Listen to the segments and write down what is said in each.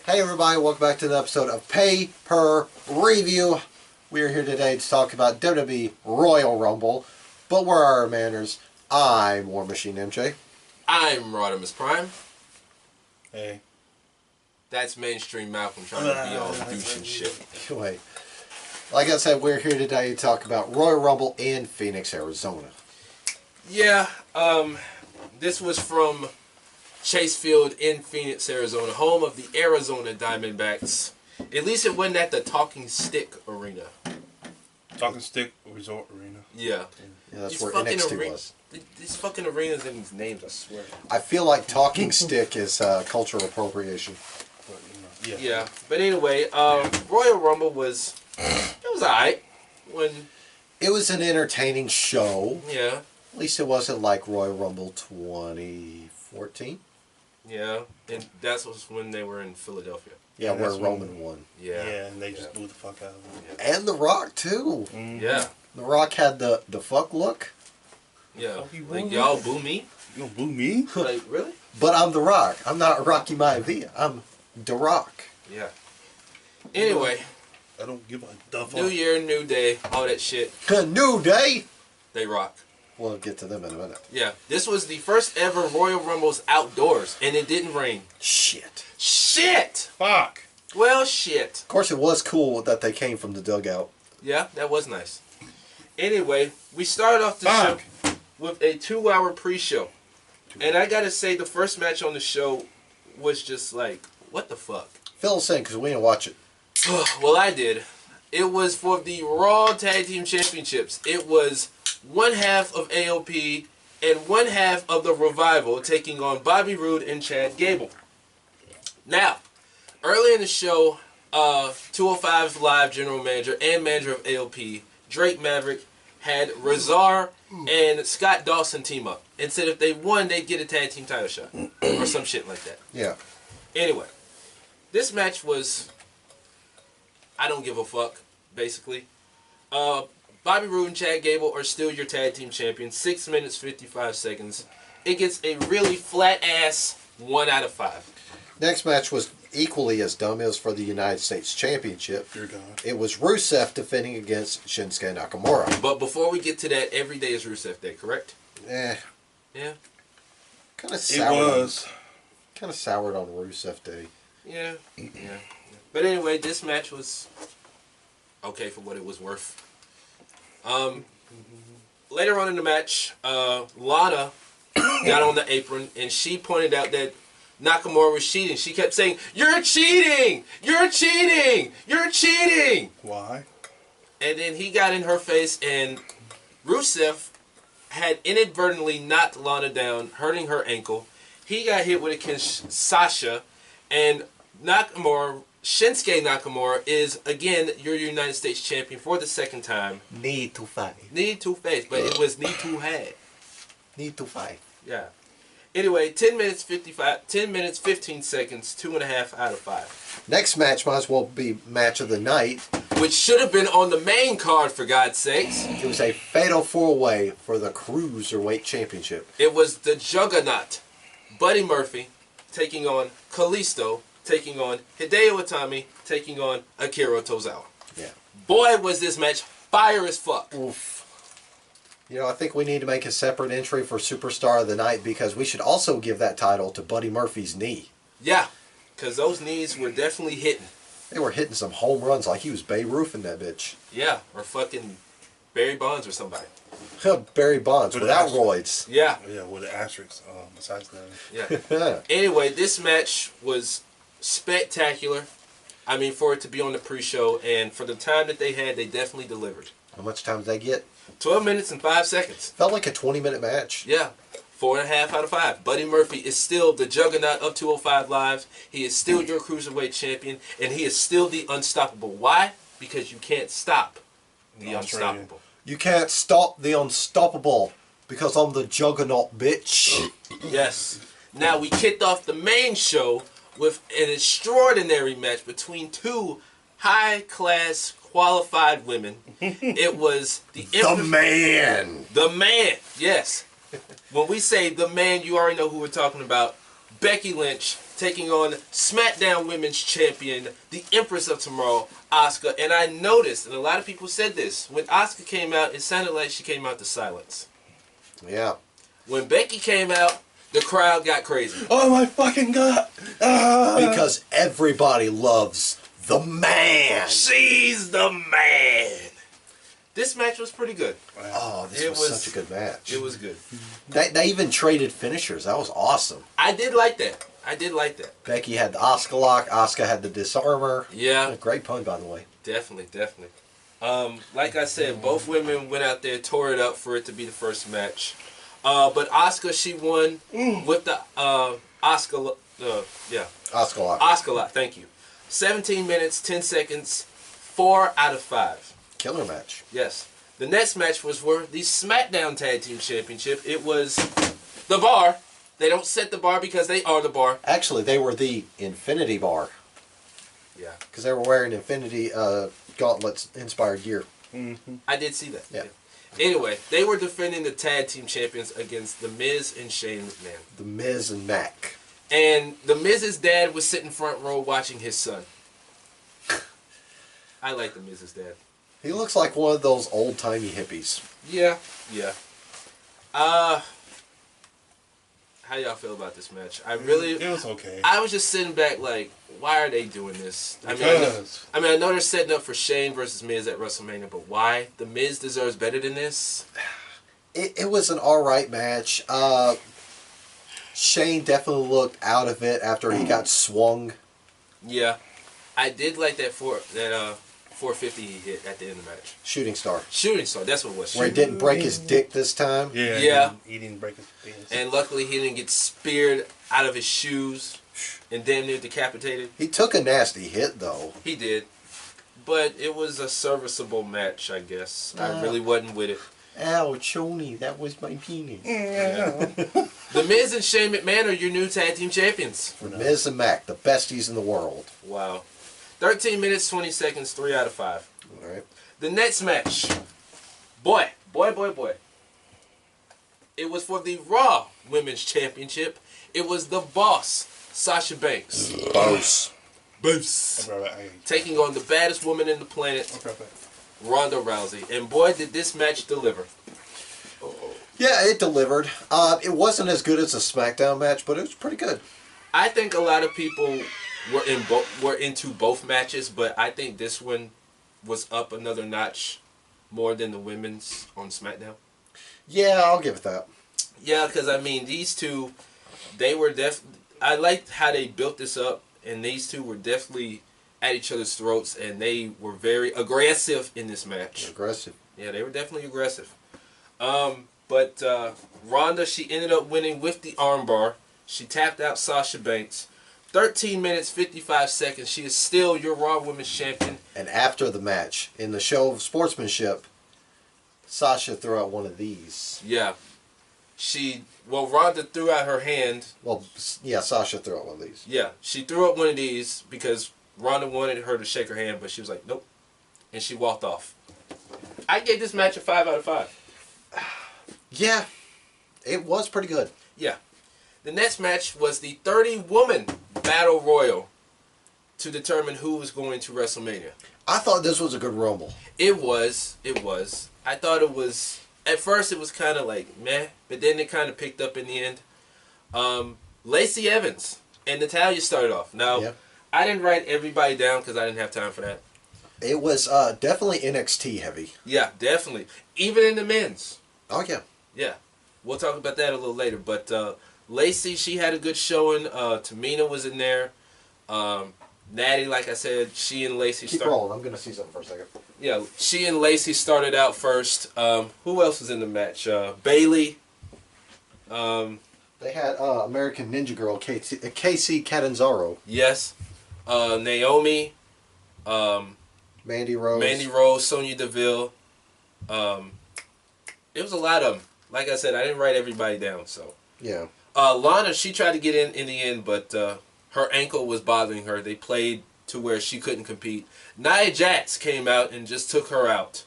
Hey everybody, welcome back to the episode of Pay Per Review. We are here today to talk about WWE Royal Rumble. But where are our manners? I'm War Machine MJ. I'm Rodimus Prime. Hey. That's mainstream Malcolm trying to be all douche and shit. Anyway, like I said, we're here today to talk about Royal Rumble in Phoenix, Arizona. Yeah, this was from Chase Field in Phoenix, Arizona, home of the Arizona Diamondbacks. At least it wasn't at the Talking Stick Arena. Talking Stick Resort Arena. Yeah. Yeah, that's where NXT was. These fucking arenas and these names, I swear. I feel like Talking Stick is cultural appropriation. But, you know, Yeah. But anyway, Royal Rumble was alright. It was an entertaining show. Yeah. At least it wasn't like Royal Rumble 2014. Yeah. And that was when they were in Philadelphia. Yeah, where that's Roman won. Yeah. Yeah, and they just blew the fuck out of him. Yeah. And The Rock, too. Mm-hmm. Yeah. The Rock had the fuck look. Yeah. you Like, wrong? y'all boo me? You gonna boo me? Like, really? But I'm The Rock. I'm not Rocky Maivia. I'm The Rock. Yeah. Anyway, I don't give a duff. New Year, New Day, all that shit. New Day. They rock. We'll get to them in a minute. Yeah. This was the first ever Royal Rumbles outdoors, and it didn't rain. Shit. Shit! Fuck. Well, shit. Of course, it was cool that they came from the dugout. Yeah, that was nice. Anyway, we started off the show with a 2-hour pre-show. And I gotta say, the first match on the show was just like, what the fuck? Fill us in, because we didn't watch it. Well, I did. It was for the Raw Tag Team Championships. It was one half of AOP and one half of the Revival taking on Bobby Roode and Chad Gable. Now, early in the show, 205's live general manager and manager of AOP, Drake Maverick, had Razar and Scott Dawson team up and said if they won, they'd get a tag team title shot or some shit like that. Yeah. Anyway, this match was, I don't give a fuck, basically. Bobby Roode and Chad Gable are still your tag team champions. 6 minutes, 55 seconds. It gets a really flat ass 1 out of 5. Next match was equally as dumb. It was for the United States Championship. Dear God. It was Rusev defending against Shinsuke Nakamura. But before we get to that, every day is Rusev Day, correct? Eh. Yeah? Kind of It soured. was. Kind of soured on Rusev Day. Yeah. But anyway, this match was okay for what it was worth. Later on in the match, Lana got on the apron and she pointed out that Nakamura was cheating. She kept saying, "You're cheating! You're cheating! You're cheating!" Why? And then he got in her face and Rusev had inadvertently knocked Lana down, hurting her ankle. He got hit with a Sasha, and Shinsuke Nakamura is, again, your United States champion for the second time. Need to fight. Need to face, but it was need to have. Need to fight. Yeah. Anyway, 10 minutes 15 seconds, 2.5 out of 5. Next match might as well be match of the night. Which should have been on the main card, for God's sakes. It was a fatal 4-way for the Cruiserweight Championship. It was the Juggernaut, Buddy Murphy, taking on Kalisto, taking on Hideo Itami, taking on Akira Tozawa. Yeah. Boy, was this match fire as fuck. Oof. You know, I think we need to make a separate entry for Superstar of the Night because we should also give that title to Buddy Murphy's knee. Yeah, because those knees were definitely hitting. They were hitting some home runs like he was Babe Ruth in that bitch. Yeah, or fucking Barry Bonds or somebody. Barry Bonds without roids. Yeah. Yeah, with an asterisk besides that. Yeah. Anyway, this match was spectacular. I mean, for it to be on the pre-show, and for the time that they had, they definitely delivered. How much time did they get? 12 minutes and 5 seconds. Felt like a 20-minute match. Yeah. 4.5 out of 5. Buddy Murphy is still the juggernaut of 205 Live. He is still your Cruiserweight champion, and he is still the unstoppable. Why? Because you can't stop the unstoppable. You can't stop the unstoppable because I'm the juggernaut, bitch. Yes. Now, we kicked off the main show with an extraordinary match between two high-class, qualified women. It was the man. The man, yes. When we say the man, you already know who we're talking about. Becky Lynch taking on SmackDown Women's Champion, the Empress of Tomorrow, Asuka. And I noticed, and a lot of people said this, when Asuka came out, it sounded like she came out to silence. Yeah. When Becky came out, the crowd got crazy. Oh my fucking god! Because everybody loves the man. She's the man. This match was pretty good. Oh, this was such a good match. It was good. They even traded finishers. That was awesome. I did like that. I did like that. Becky had the Asuka lock. Asuka had the disarmer. Yeah. Great pun, by the way. Definitely, definitely. Like I said, both women went out there, tore it up for it to be the first match. But Asuka, she won with the Asuka, Asuka lock. Asuka lock. Thank you. 17 minutes, 10 seconds, 4 out of 5. Killer match. Yes. The next match was for the SmackDown Tag Team Championship. It was the Bar. They don't set the bar because they are the Bar. Actually, they were the Infinity Bar. Yeah. Because they were wearing Infinity Gauntlets inspired gear. I did see that. Yeah. Anyway, they were defending the Tag Team Champions against The Miz and Shane McMahon. The Miz and Mac. And The Miz's dad was sitting front row watching his son. I like The Miz's dad. He looks like one of those old-timey hippies. Yeah, yeah. How y'all feel about this match? It was okay. I was just sitting back like, why are they doing this? I know they're setting up for Shane versus Miz at WrestleMania, but why? The Miz deserves better than this. It was an alright match. Shane definitely looked out of it after he got swung. Yeah. I did like that 450 he hit at the end of the match. Shooting star. Shooting star, that's what it was. Where he didn't break his dick this time. Yeah. He didn't break his penis. And luckily he didn't get speared out of his shoes and damn near decapitated. He took a nasty hit, though. He did. But it was a serviceable match, I guess. I really wasn't with it. Ow, Choney, that was my penis. Yeah. The Miz and Shane McMahon are your new tag team champions. The Miz and Mac, the besties in the world. Wow. 13 minutes, 20 seconds, 3 out of 5. All right. The next match. Boy. It was for the Raw Women's Championship. It was the Boss, Sasha Banks. Boss. Taking on the baddest woman in the planet, Ronda Rousey. And boy, did this match deliver. Yeah, it delivered. It wasn't as good as a SmackDown match, but it was pretty good. I think a lot of people were into both matches, but I think this one was up another notch more than the women's on SmackDown. Yeah, I'll give it that. Yeah, because I mean, these two, they were I liked how they built this up, and these two were definitely at each other's throats, and they were very aggressive in this match. Aggressive. Yeah, they were definitely aggressive. But Ronda, she ended up winning with the armbar. She tapped out Sasha Banks. 13 minutes, 55 seconds. She is still your Raw Women's Champion. And after the match, in the show of sportsmanship, Sasha threw out one of these. Yeah. Ronda threw out her hand. Well, yeah, Sasha threw out one of these. Yeah, she threw out one of these because Ronda wanted her to shake her hand, but she was like, nope. And she walked off. I gave this match a 5 out of 5. Yeah, it was pretty good. Yeah. The next match was the 30-woman Battle Royal to determine who was going to WrestleMania. I thought this was a good Rumble. It was. I thought it was... At first, it was kind of like, meh. But then it kind of picked up in the end. Lacey Evans and Natalya started off. Now, yeah. I didn't write everybody down because I didn't have time for that. It was definitely NXT heavy. Yeah, definitely. Even in the men's. Oh, yeah. Yeah. We'll talk about that a little later. But Lacey, she had a good showing. Tamina was in there. Natty, like I said, she and Lacey Keep rolling. I'm going to see something for a second. Yeah, she and Lacey started out first. Who else was in the match? Bailey. They had American Ninja Girl, Casey Catanzaro. Yes. Naomi. Mandy Rose. Sonya Deville. It was a lot of them. Like I said, I didn't write everybody down, so. Yeah. Lana, she tried to get in the end, but her ankle was bothering her. They played to where she couldn't compete. Nia Jax came out and just took her out.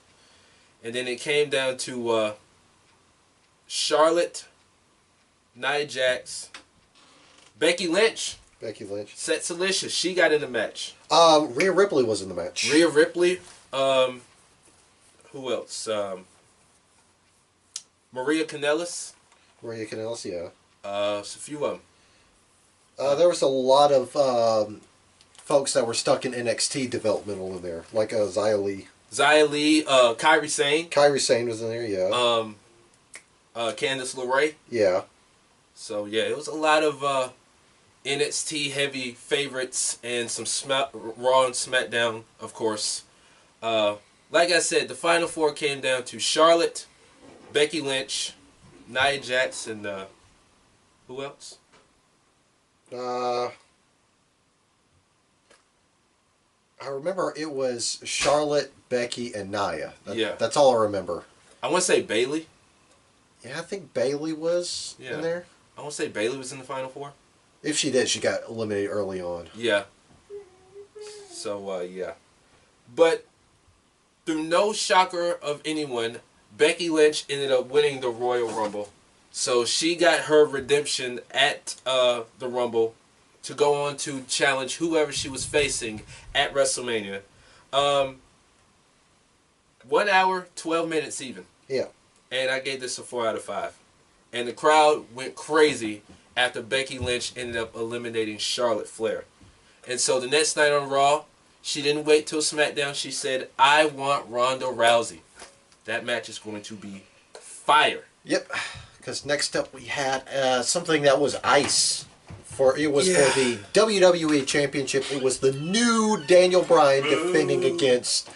And then it came down to Charlotte, Nia Jax, Becky Lynch, Becky Lynch. Setsalicious, she got in the match. Rhea Ripley was in the match. Rhea Ripley. Who else? Maria Kanellis. Maria Kanellis, yeah. It's a few of them. There was a lot of folks that were stuck in NXT developmental in there, like Xia Li. Xia Li, Kairi Sane. Kairi Sane was in there, yeah. Candice LeRae. Yeah. So yeah, it was a lot of NXT heavy favorites and some Raw and SmackDown, of course. Like I said, the final four came down to Charlotte, Becky Lynch, Nia Jax, and who else? I remember it was Charlotte, Becky, and Nia. Yeah. That's all I remember. I want to say Bayley. Yeah, I think Bayley was in there. I want to say Bayley was in the final four. If she did, she got eliminated early on. Yeah. So, yeah. But through no shocker of anyone, Becky Lynch ended up winning the Royal Rumble. So she got her redemption at the Rumble to go on to challenge whoever she was facing at WrestleMania. 1 hour, 12 minutes even. Yeah. And I gave this a 4 out of 5. And the crowd went crazy after Becky Lynch ended up eliminating Charlotte Flair. And so the next night on Raw, she didn't wait till SmackDown. She said, I want Ronda Rousey. That match is going to be fire. Yep. Because next up we had something that was ice. It was for the WWE Championship. It was the new Daniel Bryan defending against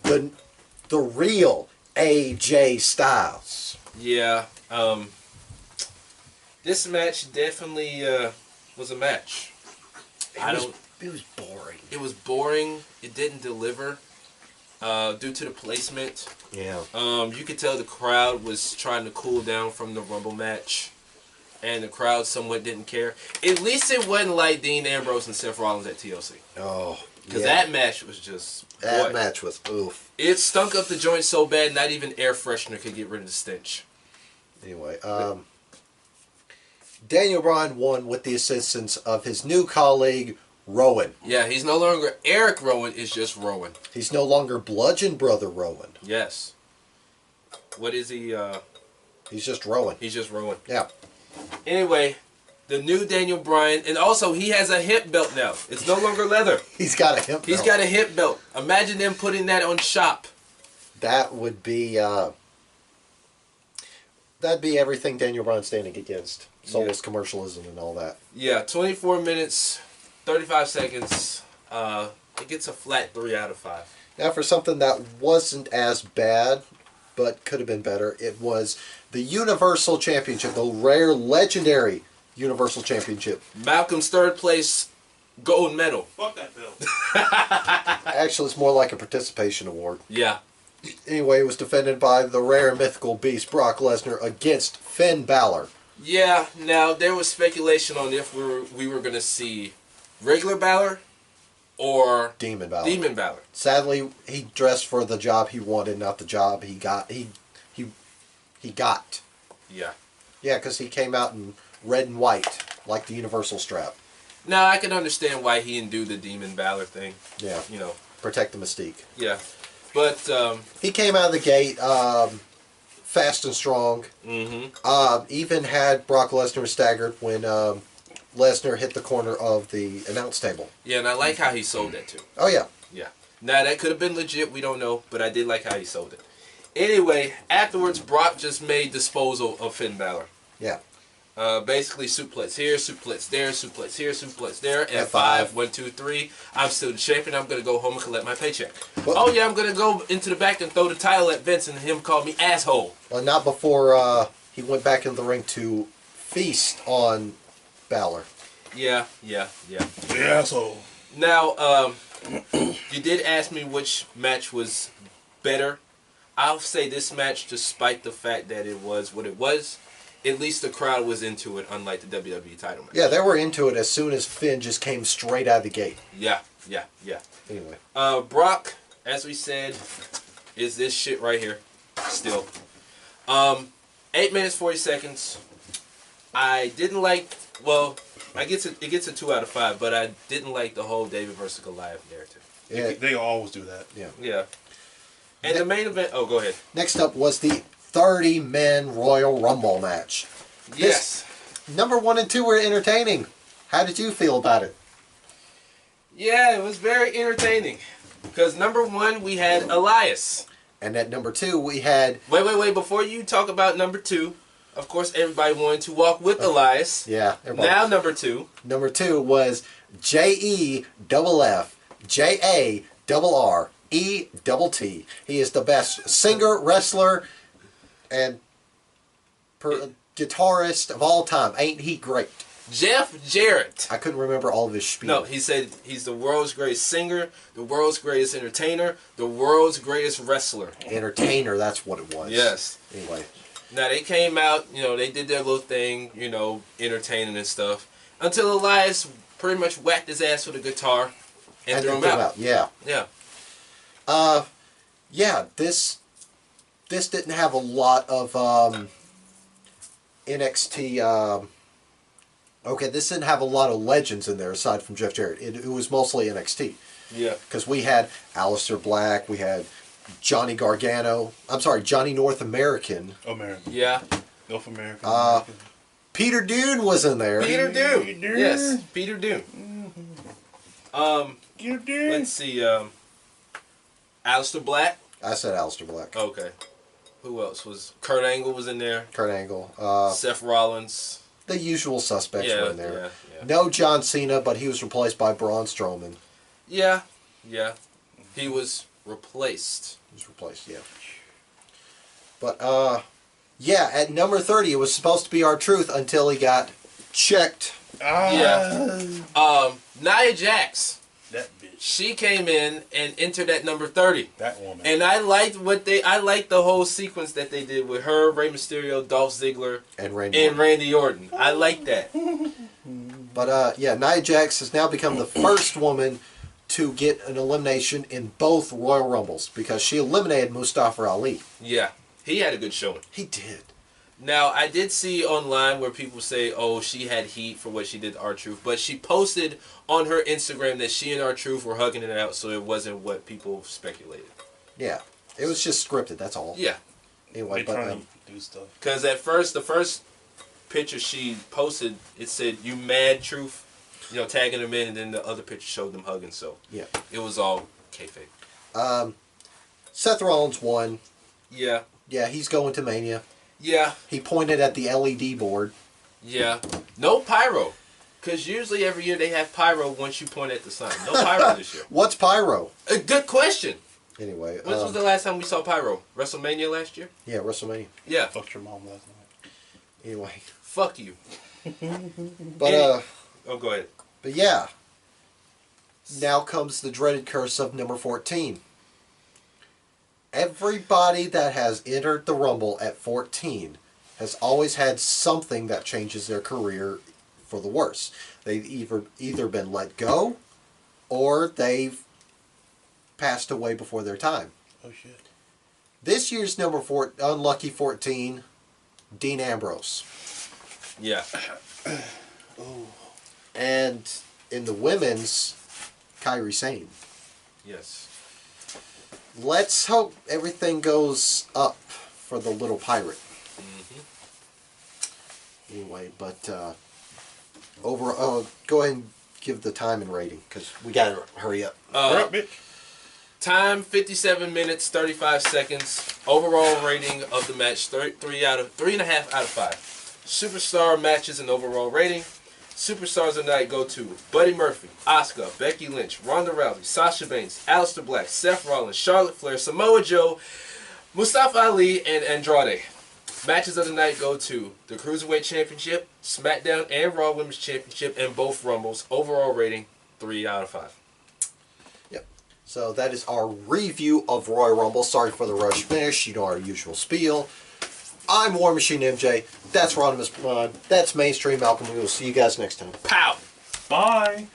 the real AJ Styles. Yeah. This match definitely was a match. It was boring. It was boring. It didn't deliver due to the placement. Yeah. You could tell the crowd was trying to cool down from the Rumble match. And the crowd somewhat didn't care. At least it wasn't like Dean Ambrose and Seth Rollins at TLC. Oh, because that match was just... That match was oof. It stunk up the joint so bad, not even air freshener could get rid of the stench. Anyway, Daniel Bryan won with the assistance of his new colleague, Rowan. Yeah, he's no longer Eric Rowan, it's just Rowan. He's no longer Bludgeon Brother Rowan. Yes. What is he? He's just Rowan. He's just Rowan. Yeah. Anyway, the new Daniel Bryan, and also he has a hip belt now. It's no longer leather. He's got a hip belt. He's got a hip belt. Imagine them putting that on Shop. That would be, that'd be everything Daniel Bryan's standing against. Soulless commercialism and all that. Yeah, 24 minutes, 35 seconds. It gets a flat 3 out of 5. Now for something that wasn't as bad, but could have been better, it was the Universal Championship, the rare, legendary Universal Championship. Malcolm's third place gold medal. Fuck that belt. Actually, it's more like a participation award. Yeah. Anyway, it was defended by the rare and mythical beast Brock Lesnar against Finn Balor. Yeah, now there was speculation on if we were going to see regular Balor or Demon Balor. Demon Balor. Sadly, he dressed for the job he wanted, not the job he got. He got. Yeah. Yeah, because he came out in red and white, like the Universal strap. Now, I can understand why he didn't do the Demon Balor thing. Yeah. You know. Protect the mystique. Yeah. But, he came out of the gate fast and strong. mm-hmm. Even had Brock Lesnar staggered when Lesnar hit the corner of the announce table. Yeah, and I like how he sold that, too. Oh, yeah. Yeah. Now, that could have been legit. We don't know. But I did like how he sold it. Anyway, afterwards, Brock just made disposal of Finn Balor. Yeah. Basically, suplex here, suplex there, suplex here, suplex there. F5. F5, 1, 2, 3. I'm still the champion. I'm going to go home and collect my paycheck. Well, oh, yeah, I'm going to go into the back and throw the title at Vince and him call me asshole. Well, not before he went back in the ring to feast on Balor. Yeah. Yeah, so. Now, you did ask me which match was better. I'll say this match, despite the fact that it was what it was, at least the crowd was into it, unlike the WWE title match. Yeah, they were into it as soon as Finn just came straight out of the gate. Yeah. Anyway. Brock, as we said, is this shit right here. Still. 8 minutes, 40 seconds. I didn't like Well, it gets a 2 out of 5, but I didn't like the whole David versus Goliath narrative. Yeah. They always do that. Yeah. Yeah. And the main event. Oh, go ahead. Next up was the 30-man Royal Rumble match. Yes. Number 1 and 2 were entertaining. How did you feel about it? Yeah, it was very entertaining. Because number 1, we had Elias. And at number 2, we had... Wait. Before you talk about number 2, of course, everybody wanted to walk with Elias. Yeah. Now number 2. Number 2 was JEFF JARRET. He is the best singer, wrestler, and guitarist of all time. Ain't he great? Jeff Jarrett. I couldn't remember all of his spiel. No, he said he's the world's greatest singer, the world's greatest entertainer, the world's greatest wrestler. Entertainer, that's what it was. Yes. Anyway. Now, they came out, they did their little thing, entertaining and stuff, until Elias pretty much whacked his ass with a guitar and threw him out. Yeah. Yeah. Yeah, this didn't have a lot of NXT. Okay, this didn't have a lot of legends in there aside from Jeff Jarrett. It was mostly NXT. Yeah. Because we had Aleister Black, we had Johnny Gargano. I'm sorry, Johnny North American. American. Yeah. North American. Peter Dune was in there. Peter Dune. Yes, Peter Dune. Peter Dune. Let's see. Aleister Black. I said Aleister Black. Okay. Who else was? Kurt Angle was in there. Kurt Angle. Seth Rollins. The usual suspects were in there. Yeah. No John Cena, but he was replaced by Braun Strowman. Yeah. He was replaced. He was replaced, yeah. But, yeah, at number 30, it was supposed to be R-Truth until he got checked. Yeah. Nia Jax. That bitch. She came in and entered at number 30. That woman. And I liked the whole sequence that they did with her, Rey Mysterio, Dolph Ziggler, and Randy Orton. I like that. But, yeah, Nia Jax has now become the first woman to get an elimination in both Royal Rumbles because she eliminated Mustafa Ali. Yeah. He had a good showing. He did. Now, I did see online where people say, oh, she had heat for what she did to R-Truth, but she posted on her Instagram that she and R-Truth were hugging it out, so it wasn't what people speculated. Yeah. It was just scripted, that's all. Yeah. Anyway, they trying to do stuff. Because at first, the first picture she posted, it said, "You mad, Truth?" Tagging them in, and then the other picture showed them hugging, so yeah, it was all kayfabe. Seth Rollins won. Yeah. Yeah, he's going to Mania. Yeah. He pointed at the LED board. Yeah. No pyro. Because usually every year they have pyro once you point at the sign. No pyro this year. What's pyro? A good question. Anyway. When was the last time we saw pyro? WrestleMania last year? Yeah, WrestleMania. Yeah. Fucked your mom last night. Anyway. Fuck you. But, oh, go ahead. But yeah. Now comes the dreaded curse of number 14. Everybody that has entered the Rumble at 14 has always had something that changes their career for the worse. They've either been let go or they've passed away before their time. Oh shit. This year's number 4, unlucky 14, Dean Ambrose. Yeah. Oh. And in the women's, Kairi Sane. Yes. Let's hope everything goes up for the little pirate. Mm-hmm. Anyway, but go ahead and give the time and rating because we gotta hurry up. Hurry up, bitch. Time 57 minutes 35 seconds. Overall rating of the match 3.5 out of 5. Superstar matches and overall rating. Superstars of the night go to Buddy Murphy, Asuka, Becky Lynch, Ronda Rousey, Sasha Banks, Aleister Black, Seth Rollins, Charlotte Flair, Samoa Joe, Mustafa Ali, and Andrade. Matches of the night go to the Cruiserweight Championship, SmackDown and Raw Women's Championship, and both Rumbles. Overall rating 3 out of 5. Yep. So that is our review of Royal Rumble. Sorry for the rush finish. You know our usual spiel. I'm War Machine MJ. That's Rodimus Prime. That's Mainstream Malcolm. We will see you guys next time. Pow! Bye.